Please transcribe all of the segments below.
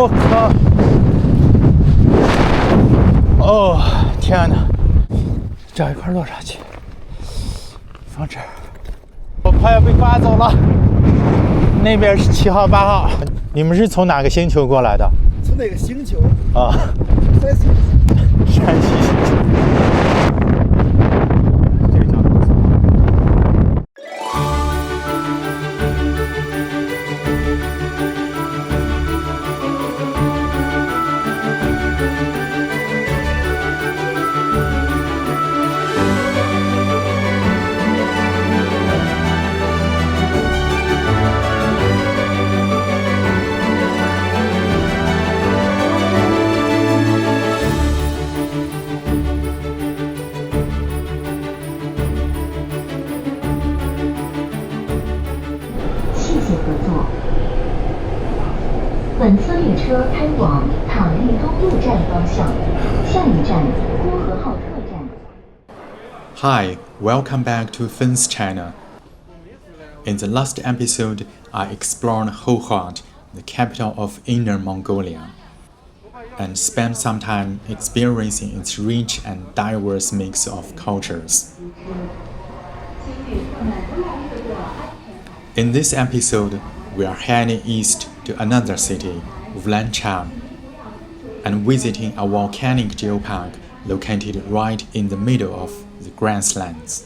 我靠！哦，天哪！找一块落上去，放这儿。我快要被刮走了。那边是7号、8号。你们是从哪个星球过来的？从哪个星球？啊，山西。山西星球。这个叫什么？本次列车开往塔利东路站方向，下一站呼和浩特站。Hi, welcome back to Fins China. In the last episode, I explored Hohhot, the capital of Inner Mongolia, and spent some time experiencing its rich and diverse mix of cultures. In this episode, we are heading east to another city, Ulanqab, and visiting a volcanic geopark located right in the middle of the grasslands.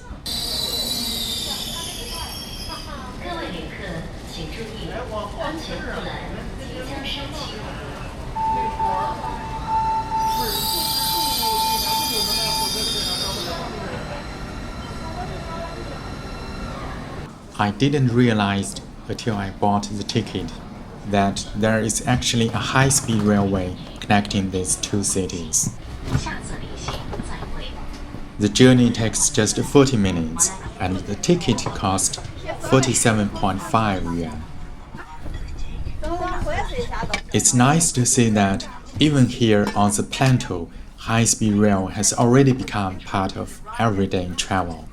I didn't realize until I bought the ticket that there is actually a high-speed railway connecting these two cities. The journey takes just 40 minutes and the ticket cost 47.5 yuan. It's nice to see that even here on the plateau, high-speed rail has already become part of everyday travel.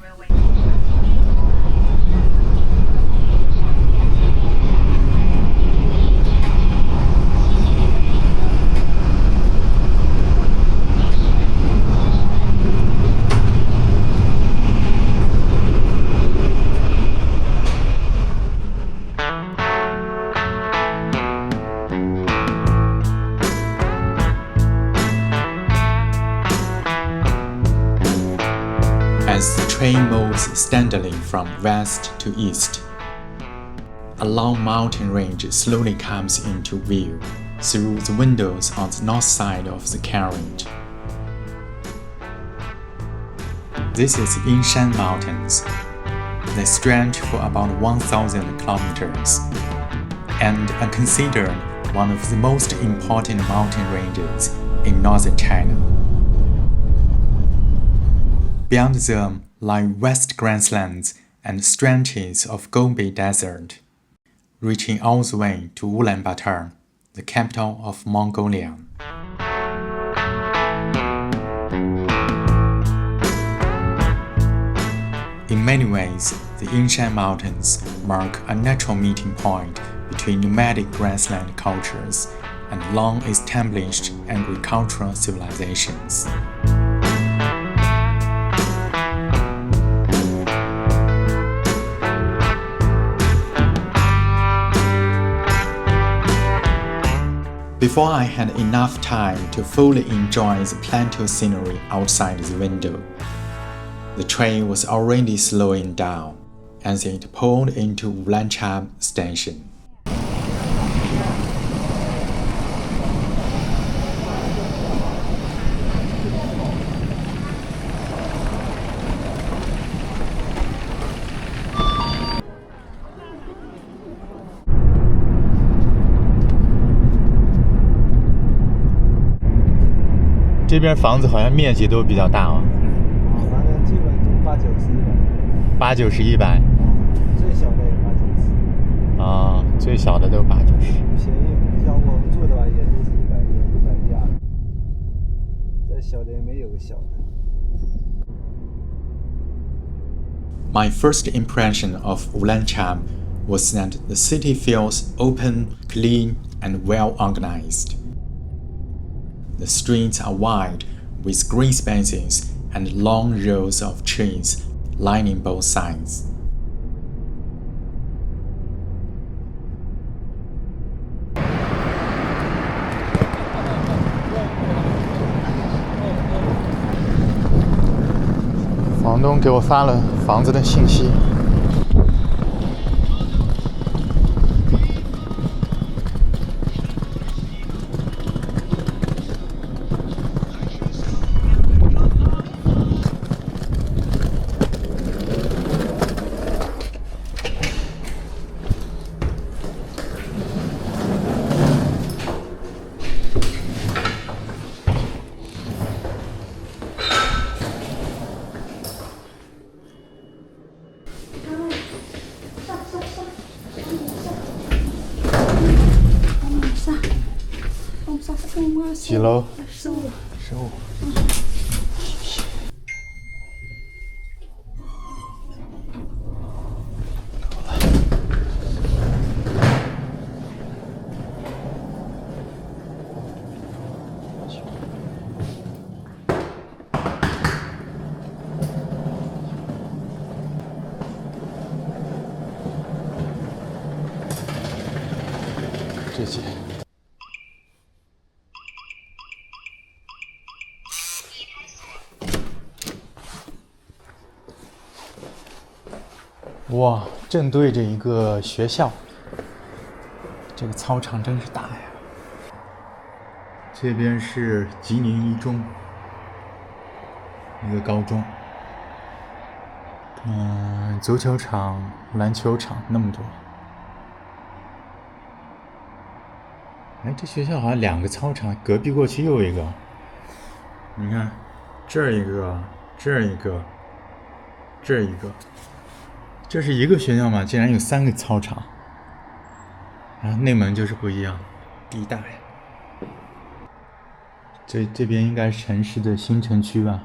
As the train moves steadily from west to east, a long mountain range slowly comes into view through the windows on the north side of the carriage. This is Yinshan Mountains. They stretch for about 1,000 kilometers and are considered one of the most important mountain ranges in northern China. Beyond them lie vast grasslands and stretches of Gobi Desert, reaching all the way to Ulaanbaatar, the capital of Mongolia. In many ways, the Yinshan Mountains mark a natural meeting point between nomadic grassland cultures and long-established agricultural civilizations. Before I had enough time to fully enjoy the plateau scenery outside the window, the train was already slowing down as it pulled into Ulanqab station. "这边房子好像面积都比较大啊。反正基本都80、90、100。80、90、100。最小的也80、90。啊，最小的都80、90。便宜，像我们住的吧，也都是100多、100加。再小的也没有个小的。My first impression of Ulanqab was that the city feels open, clean, and well organized. The streets are wide, with green spaces and long rows of trees lining both sides.房东给我发了房子的信息。几楼？15。这些。哇，正对着一个学校，这个操场真是大呀。这边是吉林一中，一个高中。足球场、篮球场那么多。哎，这学校好像2个操场，隔壁过去又一个。你看，这儿一个，这儿一个，这儿一个。这是一个学校吗？竟然有3个操场。然后内门就是不一样，地大呀。这边应该是城市的新城区吧，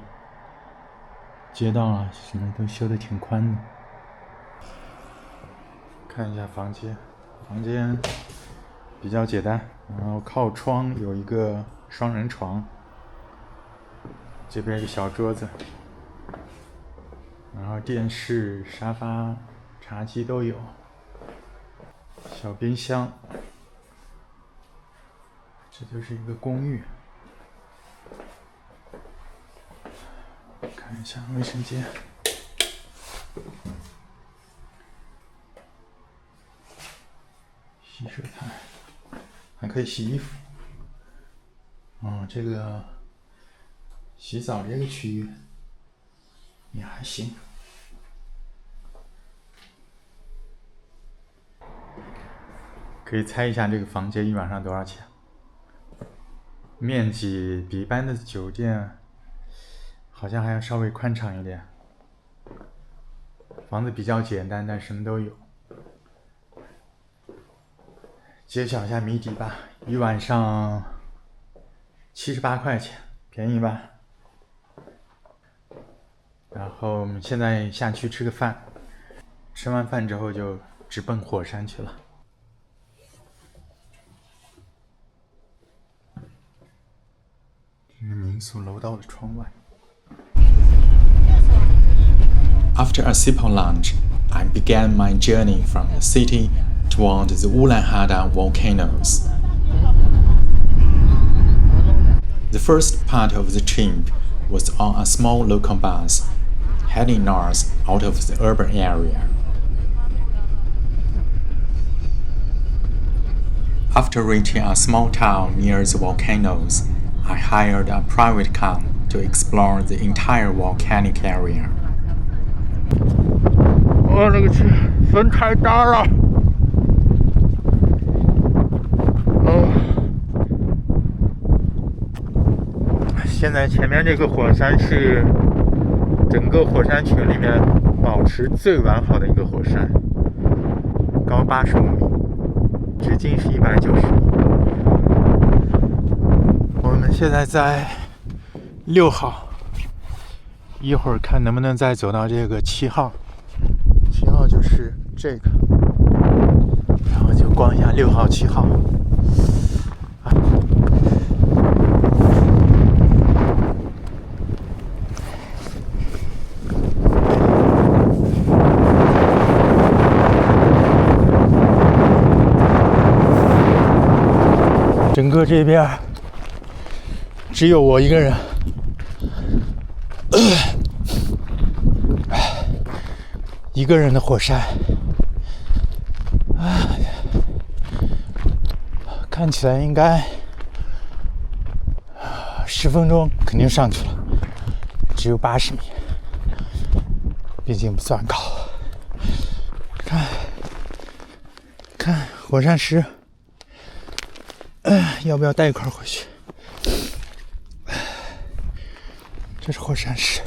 街道啊什么都修得挺宽的。看一下房间，房间比较简单，然后靠窗有一个双人床，这边一个小桌子，然后电视、沙发、茶几都有，小冰箱。这就是一个公寓。看一下卫生间，洗手台，还可以洗衣服。这个洗澡这个区域也还行。可以猜一下这个房间一晚上多少钱？面积比一般的酒店好像还要稍微宽敞一点。房子比较简单，但什么都有。揭晓一下谜底吧，一晚上78块钱，便宜吧？然后我们现在下去吃个饭，吃完饭之后就直奔火山去了。这是民宿楼道的窗外。After a simple lunch, I began my journey from the city toward the Ulan Hada volcanoes. The first part of the trip was on a small local bus, heading north out of the urban area. After reaching a small town near the volcanoes, I hired a private car to explore the entire volcanic area. 我勒个去，风太大了！现在前面这个火山是整个火山群里面保持最完好的一个火山，高85米，直径是190米。我们现在在6号，一会儿看能不能再走到这个7号。7号就是这个。逛一下6号、7号。整个这边只有我一个人，一个人的火山，看起来应该10分钟肯定上去了，只有80米，毕竟不算高。看火山石。要不要带一块回去？这是火山石。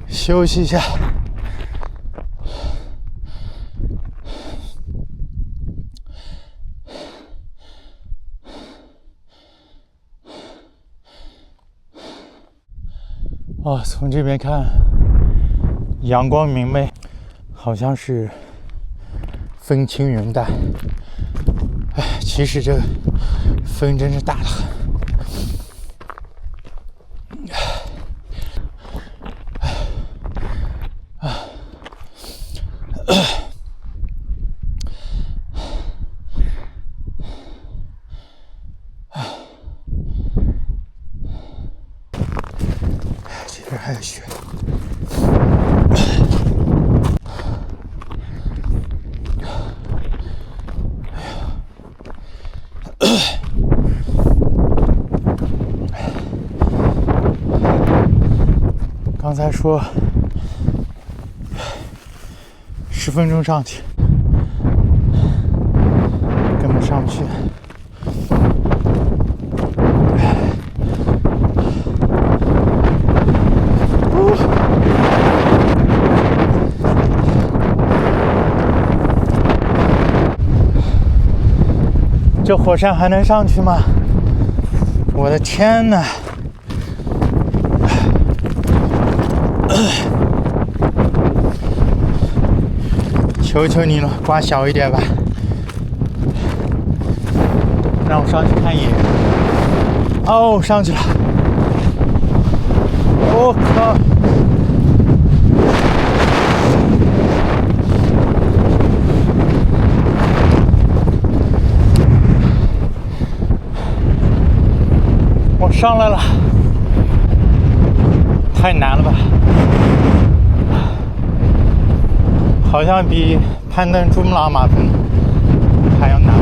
休息一下。从这边看，阳光明媚，好像是风轻云淡。其实这风真是大得很。这边还有雪。刚才说10分钟上去，根本上不去。这火山还能上去吗？我的天哪！求求你了，刮小一点吧，让我上去看一眼。哦，上去了！我靠！我上来了，太难了吧？好像比攀登珠穆朗玛峰还要难。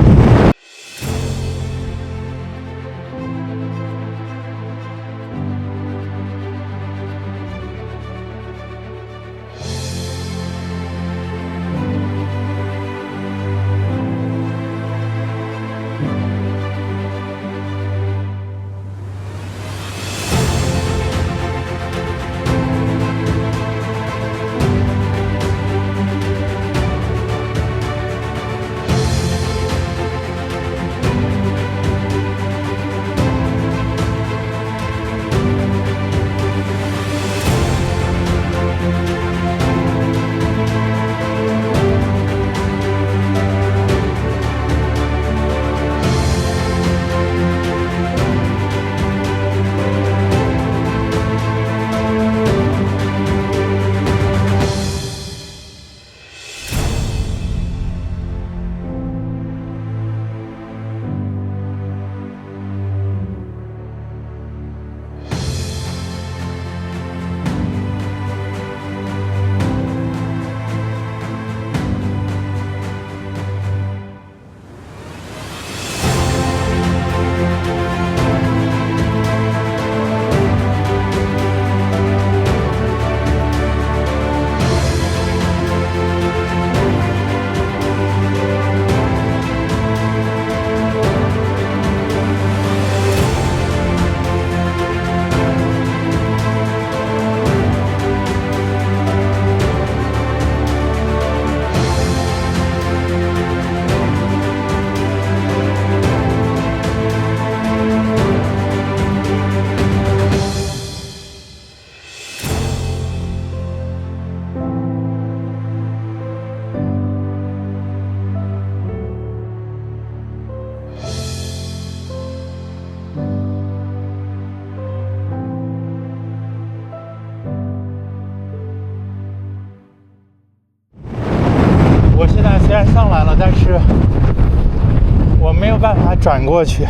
有办法转过去，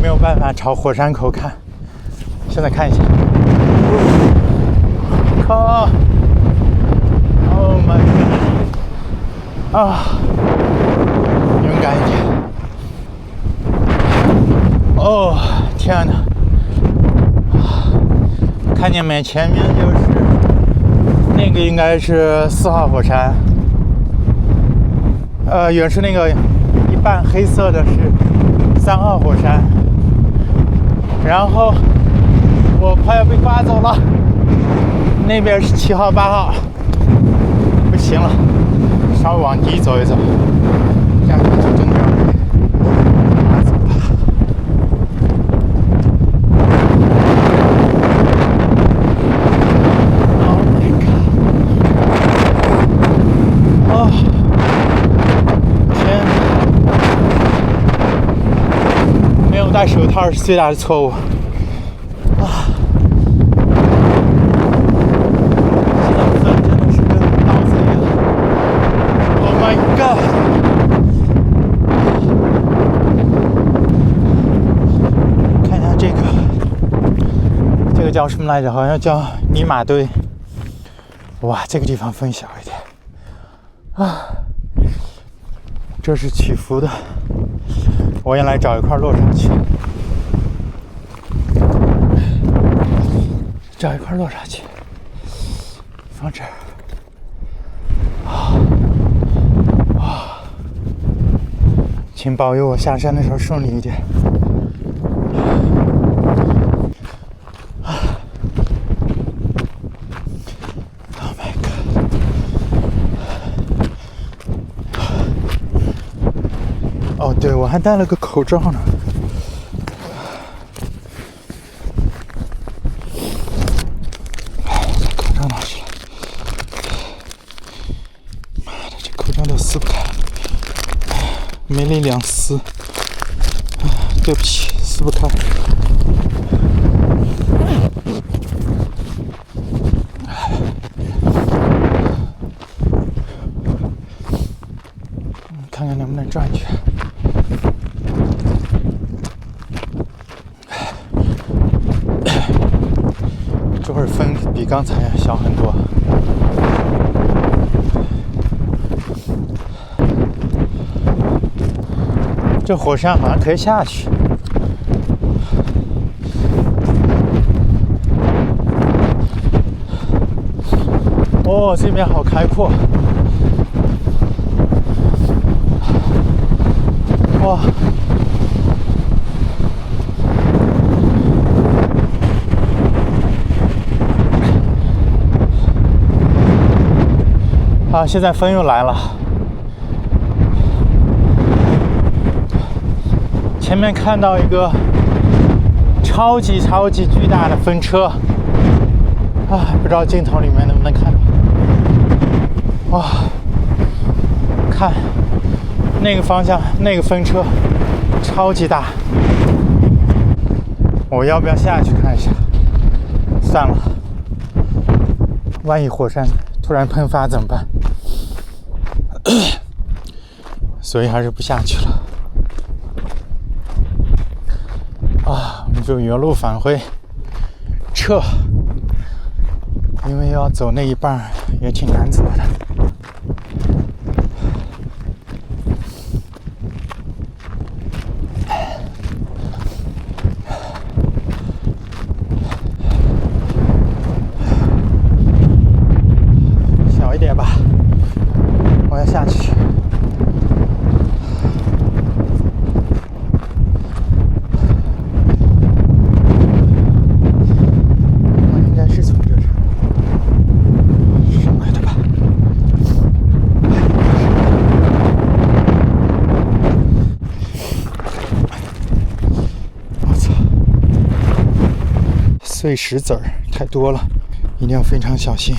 没有办法朝火山口看。现在看一下，靠 ！Oh my god！ 啊，勇敢一点！哦，天哪！看见没？前面就是那个，应该是4号火山。远处那个一半黑色的是3号火山。然后我快要被刮走了，那边是7号、8号。不行了，稍微往底走一走，这样就真的要被刮走了。戴手套是最大的错误啊！这真的是跟刀子一样 ！Oh my god！ 看一下这个叫什么来着？好像叫尼玛堆。哇，这个地方风小一点啊！这是起伏的。我也来找一块落上去，找一块落上去，放这儿。请保佑我下山的时候顺利一点。Oh my god！ 哦，对，我还戴了个口罩呢。这口罩哪去了？妈的，这口罩都撕不开，没力量撕。对不起，撕不开。看看能不能转去。这会儿风比刚才小很多。这火山好像可以下去。哦，这边好开阔。哇！啊，现在风又来了。前面看到一个超级巨大的风车，啊，不知道镜头里面能不能看到。哇，看那个方向，那个风车超级大。我要不要下去看一下？算了，万一火山突然喷发怎么办？所以还是不下去了。啊，我们就原路返回，撤，因为要走那一半也挺难走的。小一点吧，我要下去。碎石子儿太多了，一定要非常小心。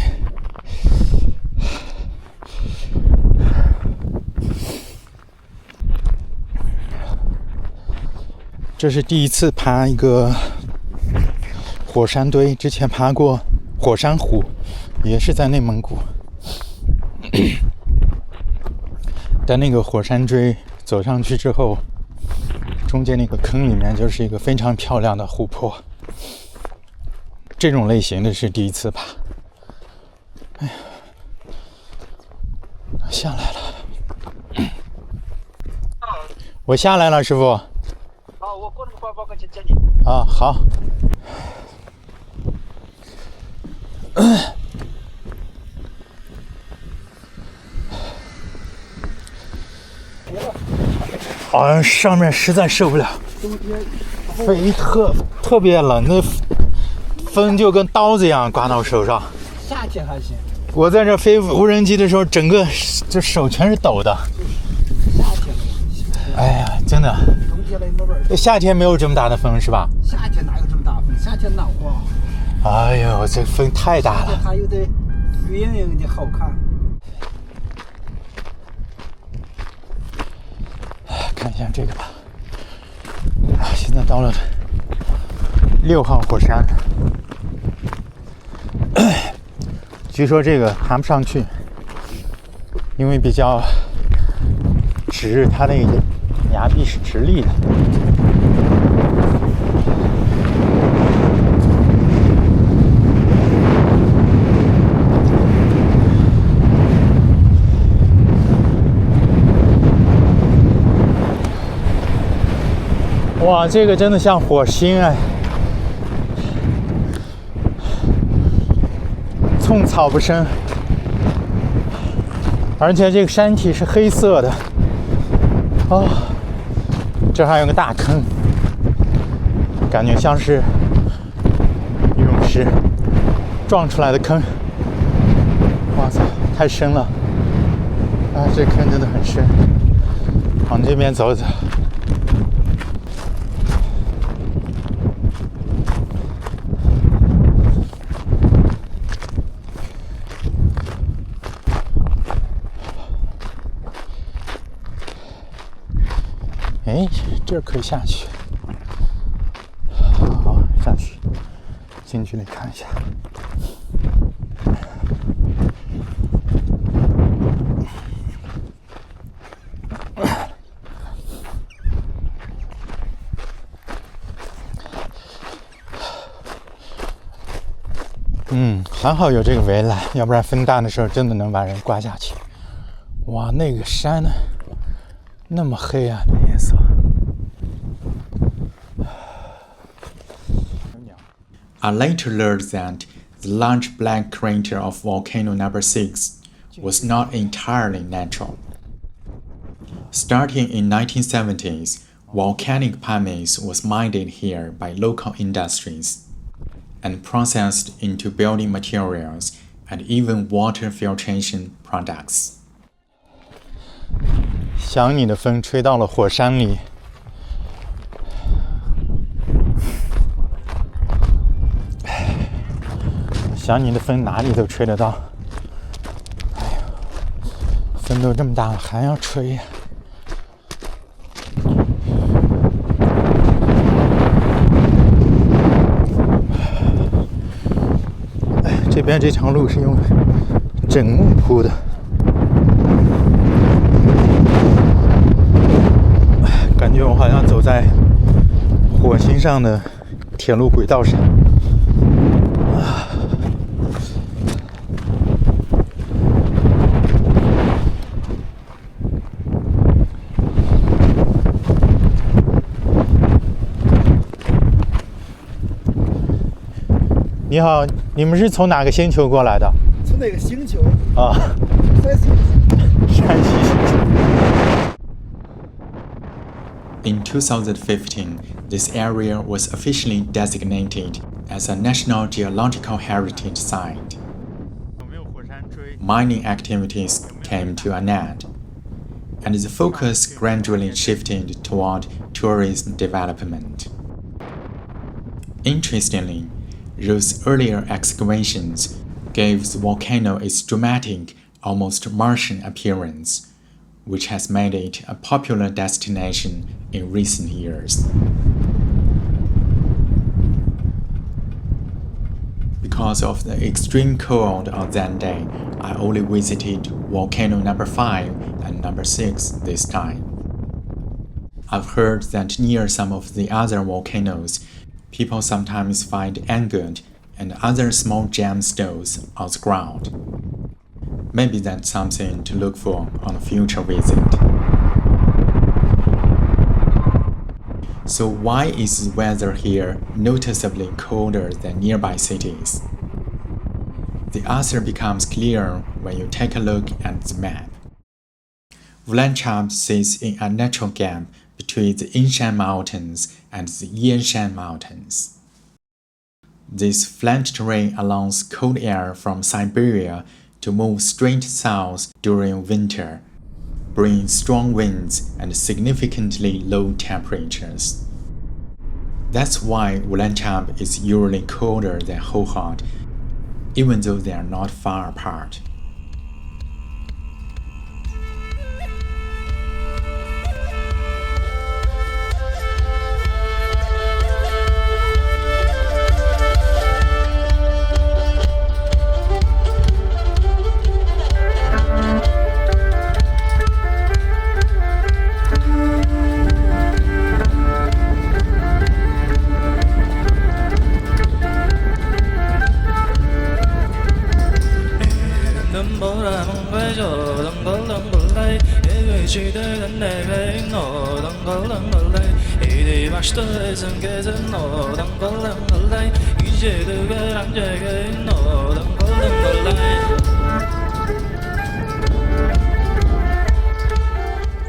这是第一次爬一个火山堆，之前爬过火山湖，也是在内蒙古。但那个火山堆走上去之后，中间那个坑里面就是一个非常漂亮的湖泊。这种类型的是第一次爬。哎呀，下来了。我下来了，师傅。好，我过那个包包过去接你。啊，好。好像上面实在受不了，特别冷，那风就跟刀子一样刮到手上。夏天还行，我在这飞无人机的时候，整个这手全是抖的。夏天哎呀，真的。冬天来没味儿。夏天没有这么大的风是吧？夏天哪有这么大风？夏天暖和。哎呦，这风太大了。还有点圆圆的好看。看一下这个吧。啊，现在到了6号火山。据说这个爬不上去，因为比较直，它那个崖壁是直立的。哇，这个真的像火星哎！寸草不生，而且这个山体是黑色的。哦，这还有个大坑，感觉像是游泳池撞出来的坑。哇塞，太深了！啊，这坑真的很深。往这边走走。哎，这可以下去。好，下去，近距离看一下。还好有这个围栏，要不然风大的时候真的能把人刮下去。哇，那个山呢，那么黑啊，那颜色。I later learned that the large black crater of volcano number 6 was not entirely natural. Starting in 1970s, volcanic pumice was mined here by local industries and processed into building materials and even water filtration products. 想你的风吹到了火山里。想你的风哪里都吹得到。哎呀，风都这么大了，还要吹呀！这边这条路是用整木铺的，感觉我好像走在火星上的铁路轨道上。你好，你们是从哪个星球过来的？从哪个星球？啊，山西星球。In 2015, this area was officially designated as a National Geological Heritage Site. Mining activities came to an end, and the focus gradually shifted toward tourism development. Interestingly, those earlier excavations gave the volcano its dramatic, almost Martian appearance, which has made it a popular destination in recent years. Because of the extreme cold of that day, I only visited volcano number 5 and number 6 this time. I've heard that near some of the other volcanoes, people sometimes find ingot and other small gemstones on the ground. Maybe that's something to look for on a future visit. So why is the weather here noticeably colder than nearby cities? The answer becomes clearer when you take a look at the map. Ulanqab sits in a natural gap between the Yinshan Mountains and the Yanshan Mountains. This flat terrain allows cold air from Siberia to move straight south during winter, bringing strong winds and significantly low temperatures. That's why Ulanqab is usually colder than Hohhot, even though they are not far apart.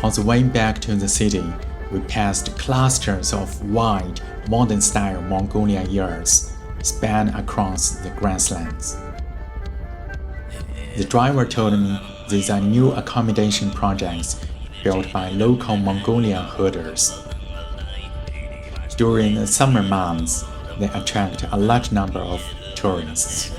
On the way back to the city, we passed clusters of wide, modern-style Mongolian yurts span across the grasslands. The driver told me these are new accommodation projects built by local Mongolian herders. During the summer months, they attract a large number of tourists.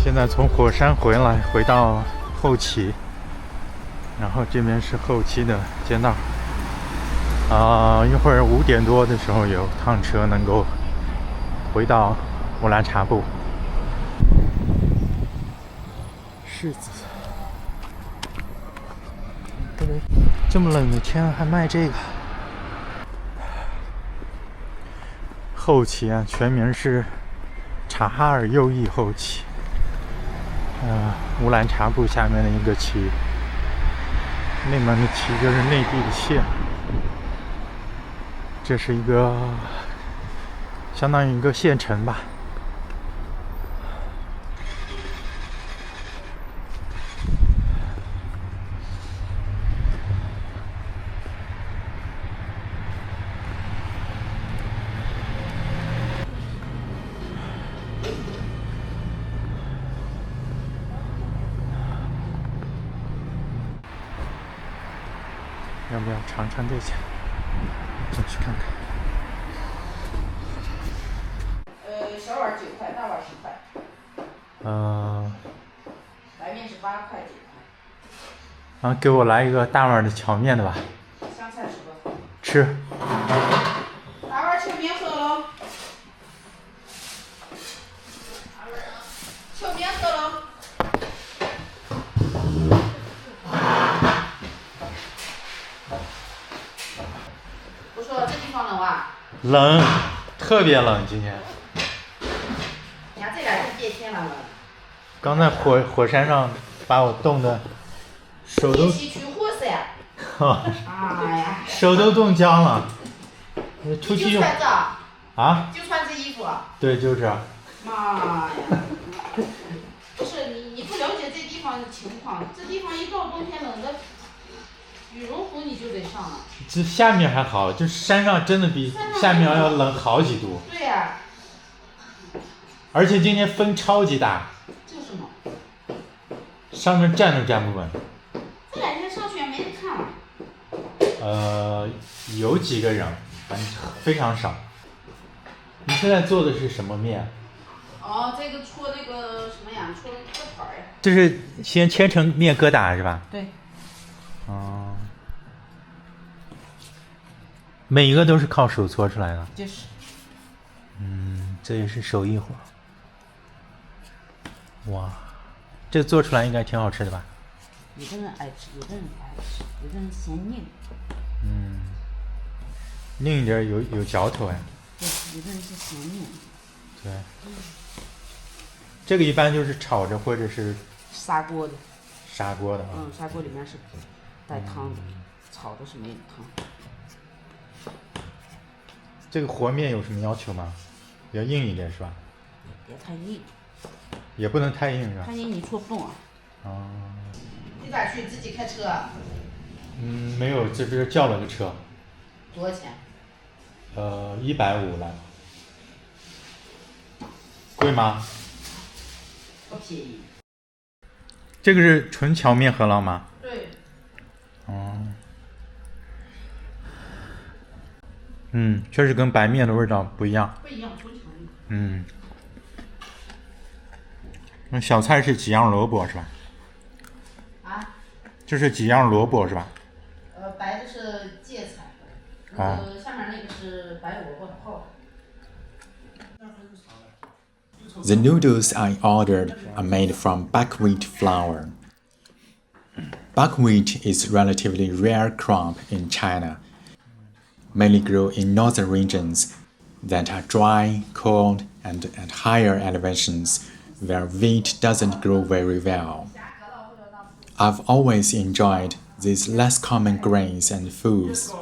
现在从火山回来，回到后旗，然后这边是后旗的街道。一会儿5点多的时候有趟车能够回到乌兰察布。柿子，这么冷的天还卖这个。后旗啊，全名是察哈尔右翼后旗。乌兰察布下面的一个旗，那边的旗就是内地的县。这是一个相当于一个县城吧。要不要尝尝这些？我去看看。小碗9块，大碗10块。白面是8块9块。然后给我来一个大碗的荞面的吧。香菜吃不？吃。大碗荞面喝了。荞面喝了。冷，特别冷今天。你看这俩是变天了了。刚才火山上把我冻的手都，一起去火噻。哎呀，手都冻僵了。出去用就穿这啊？就穿这衣服。对，就这。妈呀！不是你不了解这地方的情况，这地方一到冬天冷的，羽绒服你就得上了。这下面还好，就山上真的比下面要冷好几度。对呀、而且今天风超级大，就是嘛。上面站都站不稳。这两天上去也没人看了。有几个人，反正非常少。你现在做的是什么面？哦，这个搓那个什么呀？搓那个团儿呀。这是先切成面疙瘩是吧？对。哦。每一个都是靠手搓出来的。就是。这也是手艺活。哇，这做出来应该挺好吃的吧？有的人爱吃，有的人不爱吃，有的人嫌硬。硬一点有嚼头哎。对，有的人是嫌硬。对。这个一般就是炒着或者是砂锅的。砂锅的啊。砂锅里面是带汤的，炒的是没有汤。这个和面有什么要求吗？比较硬一点是吧？别太硬。也不能太硬是吧？太硬你搓不动啊。你咋去？自己开车啊？没有，这是叫了个车。多少钱？150来。贵吗？不便宜。这个是纯荞面饸饹吗？对。确实跟白面的味道不一样。不一样，纯荞面。那小菜是几样萝卜是吧？啊？这是几样萝卜是吧？白的是芥菜，下面那个是白萝卜泡。The noodles I ordered are made from buckwheat flour. Buckwheat is a relatively rare crop in China, mainly grown in northern regions that are dry, cold, and at higher elevations where wheat doesn't grow very well. I've always enjoyed these less common grains and foods.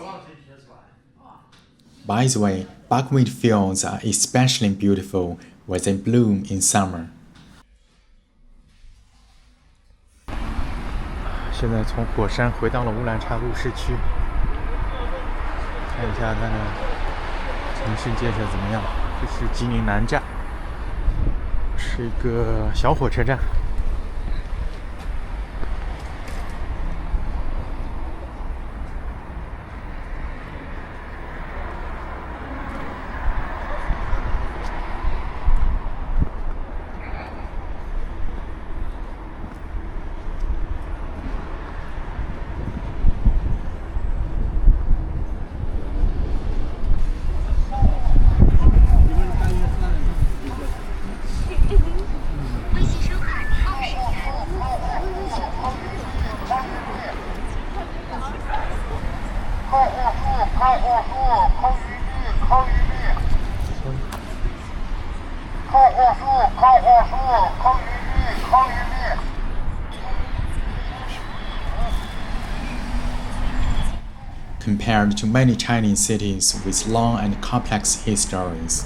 By the way, buckwheat fields are especially beautiful when they bloom in summer. 现在从火山回到了乌兰察布市区，看一下它的城市建设怎么样。这是吉宁南站，是一个小火车站。Compared to many Chinese cities with long and complex histories,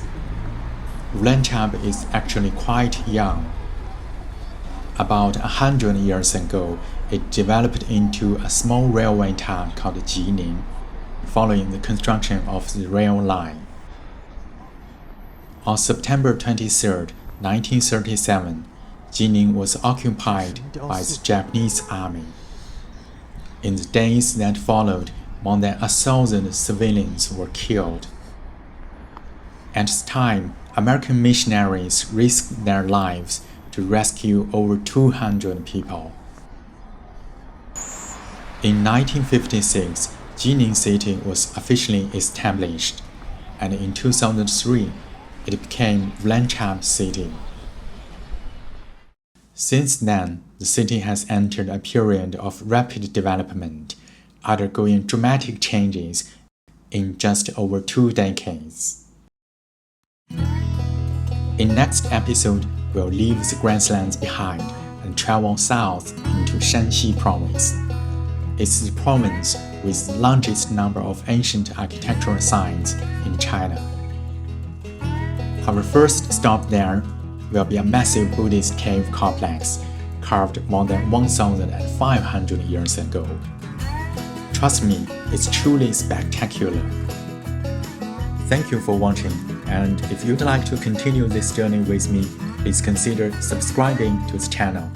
Ulanqab is actually quite young. About 100 years ago, it developed into a small railway town called Jining, following the construction of the rail line. On September 23, 1937, Jining was occupied by the Japanese army. In the days that followed, more than 1,000 civilians were killed. At the time, American missionaries risked their lives to rescue over 200 people. In 1956, Jining City was officially established, and in 2003, it became Ulanqab City. Since then, the city has entered a period of rapid development, undergoing dramatic changes in just over 2 decades. In next episode, we'll leave the grasslands behind and travel south into Shanxi province. It's the province with the largest number of ancient architectural sites in China. Our first stop there will be a massive Buddhist cave complex carved more than 1,500 years ago. Trust me, it's truly spectacular. Thank you for watching, and if you'd like to continue this journey with me, please consider subscribing to this channel.